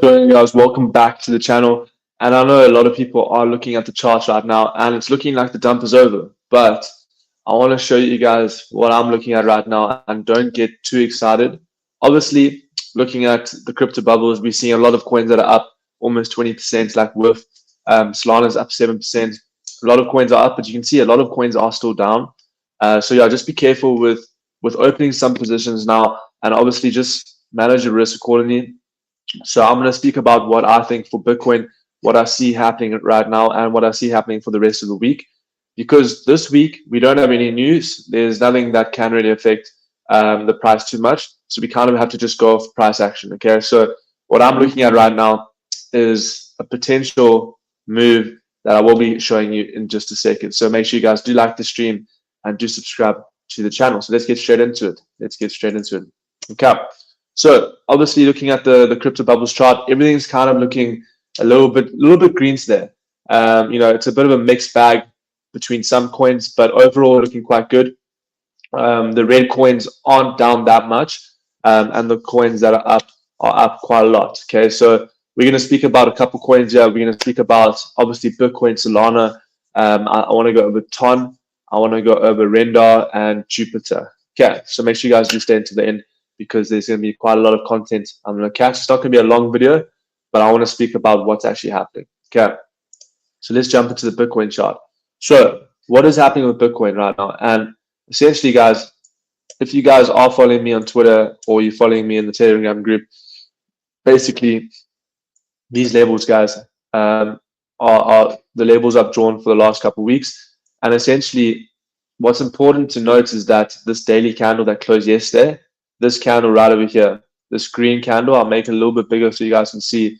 going, guys? Welcome back to the channel. And I know a lot of people are looking at the charts right now, and it's looking like the dump is over. But I want to show you guys what I'm looking at right now, and don't get too excited. Obviously, looking at the crypto bubbles, we're seeing a lot of coins that are up almost 20%, like with Solana's up 7%. A lot of coins are up, but you can see a lot of coins are still down. So yeah, just be careful with opening some positions now, and obviously just manage your risk accordingly. So I'm going to speak about what I think for Bitcoin, what I see happening right now, and what I see happening for the rest of the week. Because this week we don't have any news. There's nothing that can really affect the price too much. So we kind of have to just go off price action. Okay. So what I'm looking at right now is a potential move that I will be showing you in just a second. So make sure you guys do like the stream and do subscribe to the channel. So let's get straight into it. Okay. So obviously looking at the crypto bubbles chart, everything's kind of looking a little bit green there. It's a bit of a mixed bag between some coins, but overall looking quite good. The red coins aren't down that much, and the coins that are up quite a lot. Okay, so we're going to speak about a couple coins here. We're going to speak about obviously Bitcoin, Solana. I want to go over Ton. I want to go over Render and Jupiter. Okay, so make sure you guys do stay into the end, because there's going to be quite a lot of content I'm going to catch. It's not going to be a long video, but I want to speak about what's actually happening. Okay, so let's jump into the Bitcoin chart. So what is happening with Bitcoin right now? And essentially, guys, if you guys are following me on Twitter or you're following me in the Telegram group, basically these levels, guys, are the levels I've drawn for the last couple of weeks. And essentially what's important to note is that this daily candle that closed yesterday, this candle right over here, this green candle, I'll make it a little bit bigger so you guys can see.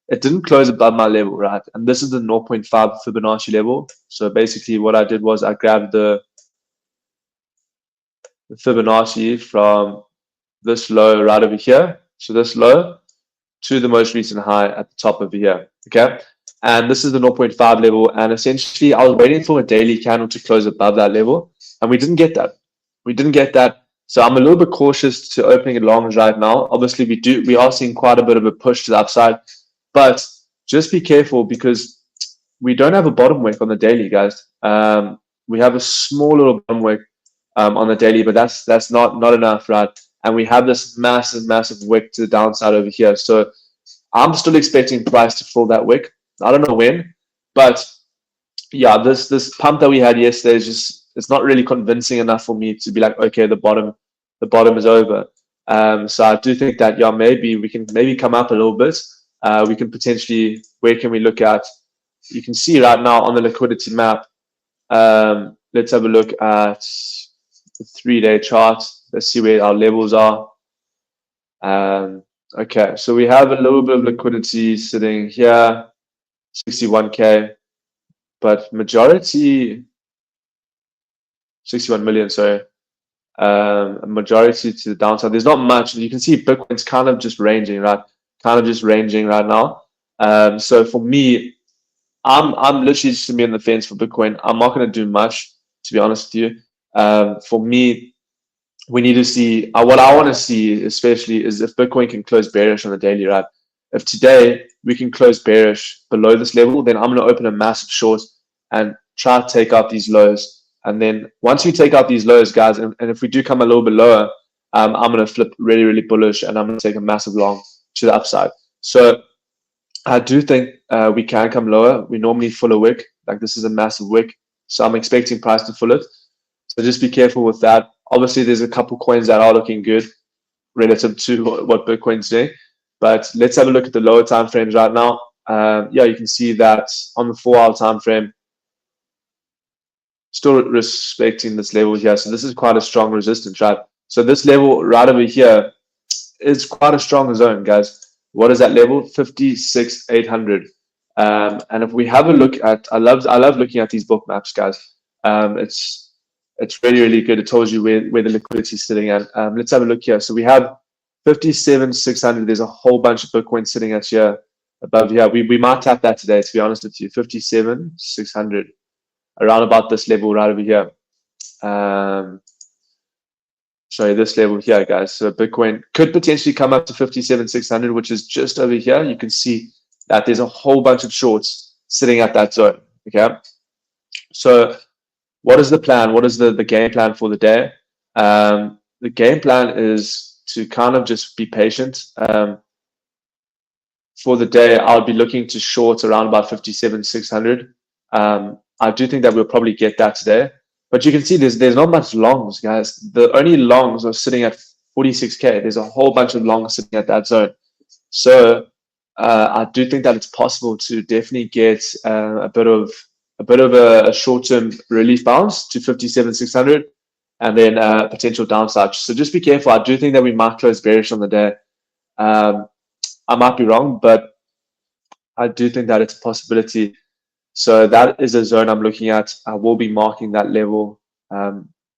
It didn't close above my level, right? And this is the 0.5 Fibonacci level. So basically what I did was I grabbed the Fibonacci from this low right over here. So this low to the most recent high at the top over here, okay? And this is the 0.5 level. And essentially I was waiting for a daily candle to close above that level, and we didn't get that. So I'm a little bit cautious to opening it longs right now. Obviously we are seeing quite a bit of a push to the upside, but just be careful because we don't have a bottom wick on the daily, guys. We have a small little bottom wick on the daily, but that's not enough, right? And we have this massive wick to the downside over here. So I'm still expecting price to fill that wick. I don't know when, but yeah, this pump that we had yesterday is just, it's not really convincing enough for me to be like, okay, the bottom is over. So I do think that, yeah, maybe we can come up a little bit. We can potentially, where can we look at? You can see right now on the liquidity map. Let's have a look at the 3-day chart. Let's see where our levels are. Okay, so we have a little bit of liquidity sitting here, 61K, but majority, 61 million, sorry. A majority to the downside. There's not much. You can see Bitcoin's kind of just ranging, right? Right now. So for me, I'm literally just gonna be on the fence for Bitcoin. I'm not going to do much, to be honest with you. For me, we need to see, what I want to see especially is if Bitcoin can close bearish on the daily, right? If today we can close bearish below this level, then I'm going to open a massive short and try to take out these lows. And then once we take out these lows, guys, and if we do come a little bit lower, I'm going to flip really bullish, and I'm going to take a massive long to the upside. So I do think we can come lower. We normally fill a wick. Like, this is a massive wick, so I'm expecting price to fill it. So just be careful with that. Obviously, there's a couple coins that are looking good relative to what Bitcoin's doing. But let's have a look at the lower time frames right now. Yeah, you can see that on the 4-hour time frame, still respecting this level here. So this is quite a strong resistance, right? So this level right over here is quite a strong zone, guys. What is that level? 56,800. And if we have a look at, I love looking at these book maps, guys. It's really good. It tells you where the liquidity is sitting at. Let's have a look here. So we have 57,600. There's a whole bunch of Bitcoin sitting at here above here. We might tap that today, to be honest with you. 57,600, around about this level right over here. sorry, this level here, guys. So Bitcoin could potentially come up to 57,600, which is just over here. You can see that there's a whole bunch of shorts sitting at that zone. Okay. So what is the plan? What is the game plan for the day? The game plan is to kind of just be patient. For the day, I'll be looking to short around about 57,600. I do think that we'll probably get that today. But you can see there's not much longs, guys. The only longs are sitting at 46K. There's a whole bunch of longs sitting at that zone. So I do think that it's possible to definitely get a bit of a short-term relief bounce to 57,600, and then potential downside. So just be careful. I do think that we might close bearish on the day. I might be wrong, but I do think that it's a possibility. So that is a zone I'm looking at. I will be marking that level.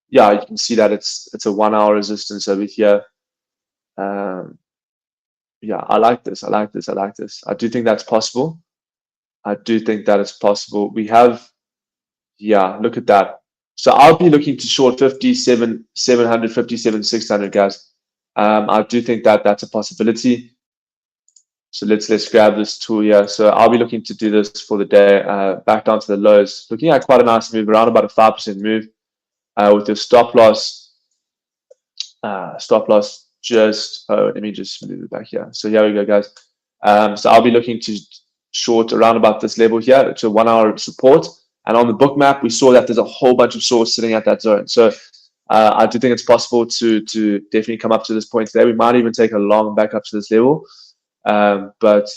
Yeah, you can see that it's a 1 hour resistance over here. Yeah, I like this. I like this. I like this. I do think that's possible. I do think that it's possible. We have, yeah, look at that. So I'll be looking to short 57,700, 57,600, guys. I do think that that's a possibility. So let's grab this tool here. So I'll be looking to do this for the day, back down to the lows. Looking at quite a nice move, around about a 5% move, with your stop loss. Just, let me just move it back here. So here we go, guys. So I'll be looking to short around about this level here. It's a 1 hour support. And on the book map, we saw that there's a whole bunch of shorts sitting at that zone. So I do think it's possible to definitely come up to this point today. We might even take a long back up to this level. But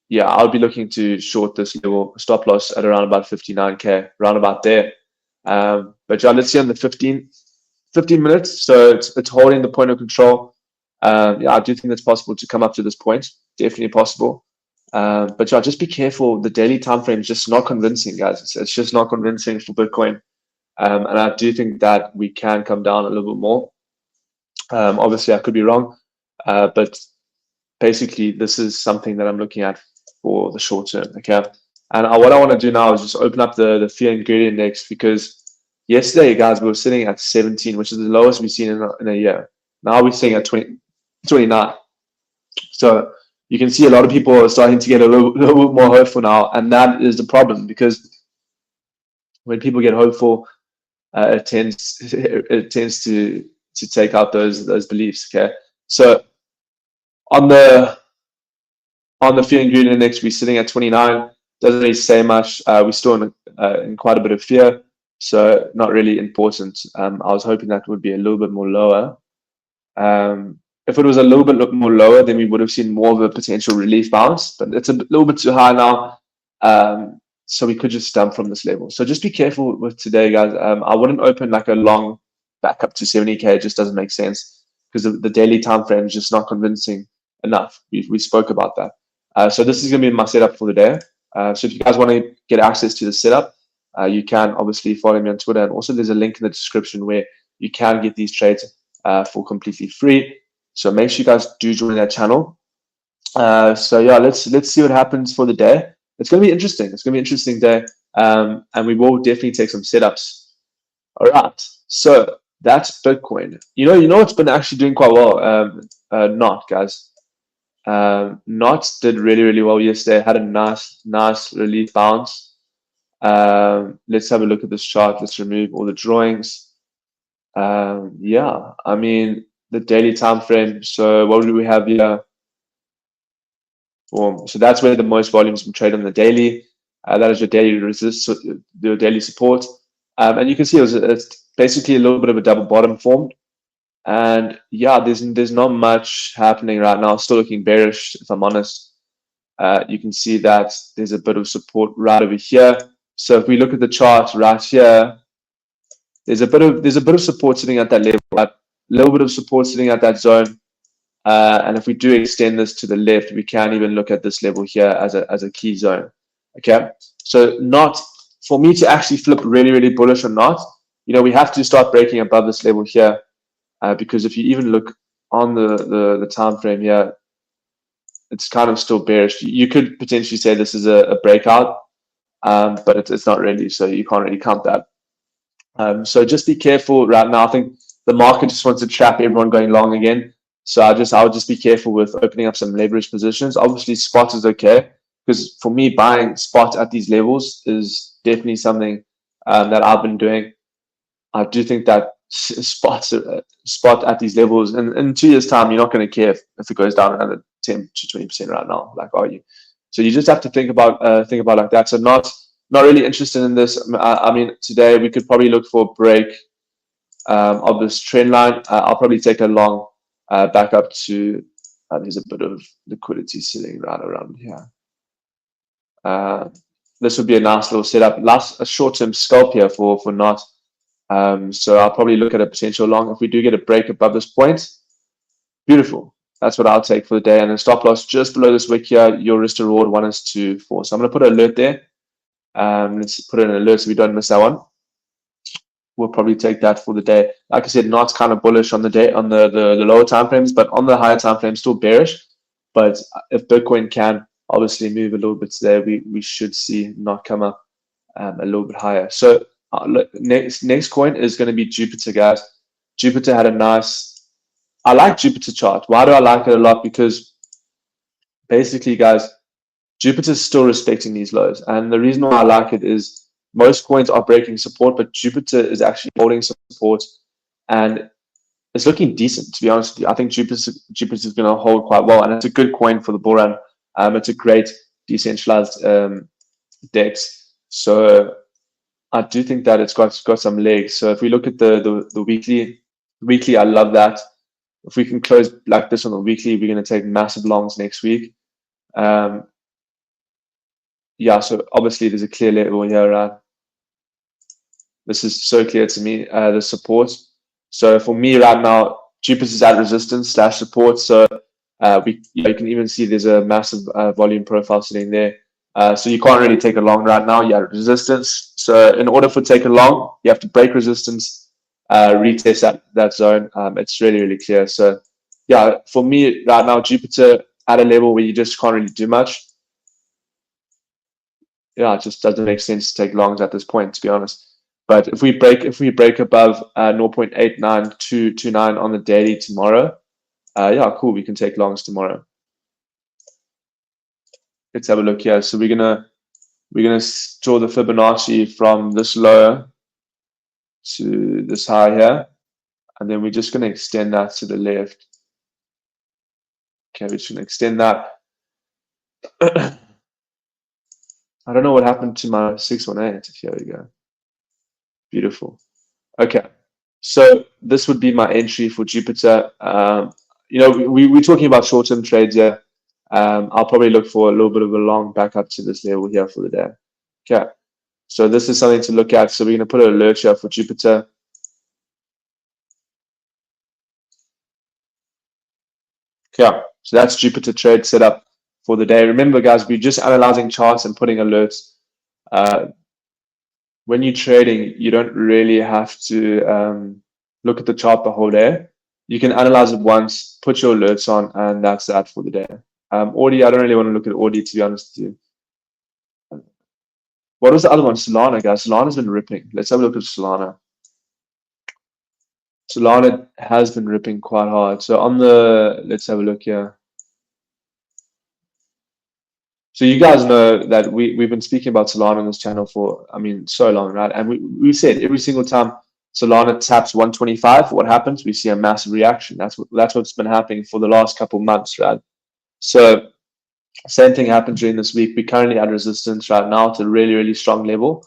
yeah, I'll be looking to short this level, stop loss at around about 59K, around about there. But yeah, let's see on the 15 minutes. So it's holding the point of control. Yeah, I do think it's possible to come up to this point. Definitely possible. But yeah, just be careful. The daily time frame is just not convincing, guys. It's just not convincing for Bitcoin. And I do think that we can come down a little bit more. Obviously, I could be wrong. But basically, this is something that I'm looking at for the short term. Okay. And what I want to do now is just open up the fear and greed index, because yesterday, guys, we were sitting at 17, which is the lowest we've seen in a year. Now we're sitting at 29. So you can see a lot of people are starting to get a little bit more hopeful now, and that is the problem, because when people get hopeful, it tends to take out those beliefs. Okay, so on the fear and greed index, we're sitting at 29. Doesn't really say much. We're still in quite a bit of fear, so not really important. I was hoping that would be a little bit more lower. If it was a little bit more lower, then we would have seen more of a potential relief bounce, but it's a little bit too high now. So we could just dump from this level. So just be careful with today, guys. I wouldn't open like a long back up to 70K. It just doesn't make sense, because the daily time frame is just not convincing enough. We spoke about that. So this is going to be my setup for the day. So if you guys want to get access to the setup, you can obviously follow me on Twitter. And also there's a link in the description where you can get these trades for completely free. So make sure you guys do join that channel. So yeah, let's see what happens for the day. It's going to be interesting. It's going to be an interesting day. And we will definitely take some setups. All right. So that's Bitcoin. You know what's been actually doing quite well? Not, guys. Not did really well yesterday. Had a nice relief bounce. Let's have a look at this chart. Let's remove all the drawings. Yeah, I mean, the daily time frame. So what do we have here? So that's where the most volumes been traded on the daily. That is your daily resistance, your daily support. And you can see it's basically a little bit of a double bottom formed. And yeah, there's not much happening right now. Still looking bearish, if I'm honest. You can see that there's a bit of support right over here. So if we look at the chart right here, there's a bit of support sitting at that level, a little bit of support sitting at that zone. And if we do extend this to the left, we can even look at this level here as a key zone. Okay, so not for me to actually flip really bullish or not, we have to start breaking above this level here, because if you even look on the time frame here, it's kind of still bearish. You could potentially say this is a breakout, but it's not really, so you can't really count that. So just be careful right now. I think the market just wants to trap everyone going long again. So I would just be careful with opening up some leverage positions. Obviously, spot is okay because for me, buying spot at these levels is definitely something that I've been doing. I do think that spot at these levels, and in 2 years' time, you're not going to care if it goes down another 10 to 20% right now. Like, are you? So you just have to think about like that. So not really interested in this. I mean, today we could probably look for a break of this trend line. I'll probably take a long back up to. There's a bit of liquidity sitting right around here. This would be a nice little setup. A short-term scalp here for not. So I'll probably look at a potential long. If we do get a break above this point, beautiful. That's what I'll take for the day. And then stop loss just below this wick here. Your risk to reward 1 is to 4. So I'm going to put an alert there. Let's put in an alert so we don't miss that one. We'll probably take that for the day. Like I said, not kind of bullish on the day on the lower time frames, but on the higher time frames, still bearish. But if Bitcoin can obviously move a little bit today, we should see not come up a little bit higher. So next coin is going to be Jupiter, guys. Jupiter had a nice. I like Jupiter chart. Why do I like it a lot? Because basically, guys, Jupiter's still respecting these lows, and the reason why I like it is most coins are breaking support, but Jupiter is actually holding support, and it's looking decent. To be honest with you, I think Jupiter's going to hold quite well, and it's a good coin for the bull run. It's a great decentralized DEX. So I do think that it's got some legs. So if we look at the weekly, I love that. If we can close like this on the weekly, we're going to take massive longs next week. Yeah, so obviously there's a clear level here, right? This is so clear to me, the support. So for me right now, Jupiter's at resistance / support. So you can even see there's a massive volume profile sitting there. So you can't really take a long right now. You're at resistance. So in order for take a long, you have to break resistance, retest that zone. It's really clear. So yeah, for me right now, Jupiter at a level where you just can't really do much. Yeah, it just doesn't make sense to take longs at this point, to be honest. But if we break above 0.89229 on the daily tomorrow, yeah, cool. We can take longs tomorrow. Let's have a look here. So we're gonna draw the Fibonacci from this low to this high here, and then we're just gonna extend that to the left. Okay, we're just gonna extend that. I don't know what happened to my 618. Here we go. Beautiful. Okay, so this would be my entry for Jupiter. You know, we're talking about short-term trades here. I'll probably look for a little bit of a long back up to this level here for the day. Okay, so this is something to look at. So we're going to put an alert here for Jupiter. Okay, so that's Jupiter trade setup for the day. Remember, guys, we're just analyzing charts and putting alerts. When you're trading, you don't really have to look at the chart the whole day. You can analyze it once, put your alerts on, and that's that for the day. Audi, I don't really want to look at Audi, to be honest with you. What was the other one? Solana, guys. Solana's been ripping. Let's have a look at Solana. Solana has been ripping quite hard. So on the, let's have a look here. So you guys know that we've been speaking about Solana on this channel for, I mean, so long, right? And we said every single time Solana taps 125, what happens? We see a massive reaction. That's what's been happening for the last couple of months, right? So same thing happened during this week. We're currently at resistance right now to a really strong level,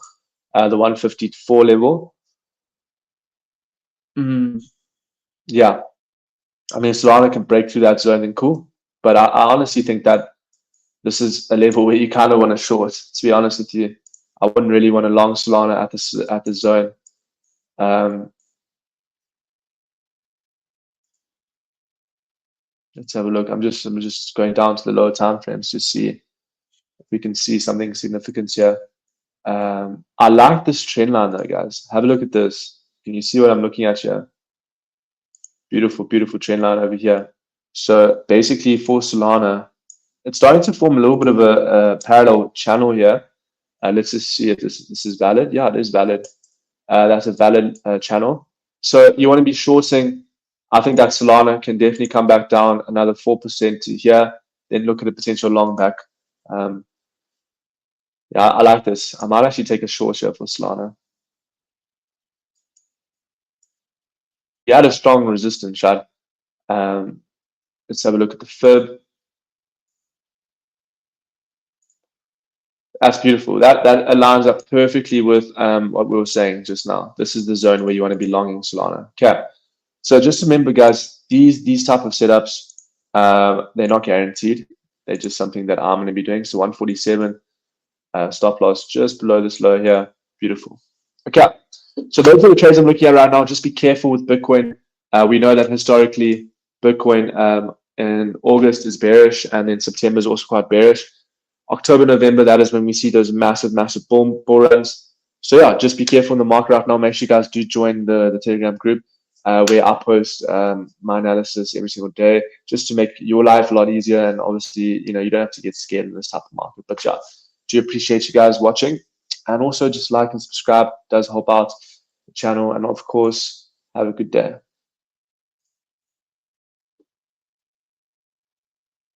the 154 level. Yeah, I mean, Solana can break through that zone, then cool. But I honestly think that this is a level where you kind of want to short, to be honest with you. I wouldn't really want to long Solana at the zone. Let's have a look. I'm just going down to the lower time frames to see if we can see something significant here. I like this trend line though, guys. Have a look at this. Can you see what I'm looking at here? Beautiful trend line over here. So basically for Solana, it's starting to form a little bit of a parallel channel here. Let's just see if this is valid. Yeah, it is valid. That's a valid channel. So you want to be shorting. I think that Solana can definitely come back down another 4% to here. Then look at a potential long back. Yeah, I like this. I might actually take a short here for Solana. He had a strong resistance shot. Let's have a look at the fib. That's beautiful. That aligns up perfectly with what we were saying just now. This is the zone where you want to be longing Solana. Okay. So just remember, guys, these type of setups, they're not guaranteed. They're just something that I'm going to be doing. So 147 stop loss just below this low here. Beautiful. Okay. So those are the trades I'm looking at right now. Just be careful with Bitcoin. We know that historically Bitcoin in August is bearish, and then September is also quite bearish. October, November, that is when we see those massive bull runs. So yeah, just be careful in the market right now. Make sure you guys do join the Telegram group where I post my analysis every single day, just to make your life a lot easier. And obviously, you don't have to get scared in this type of market. But yeah, do appreciate you guys watching, and also just like and subscribe. It does help out the channel. And of course, have a good day.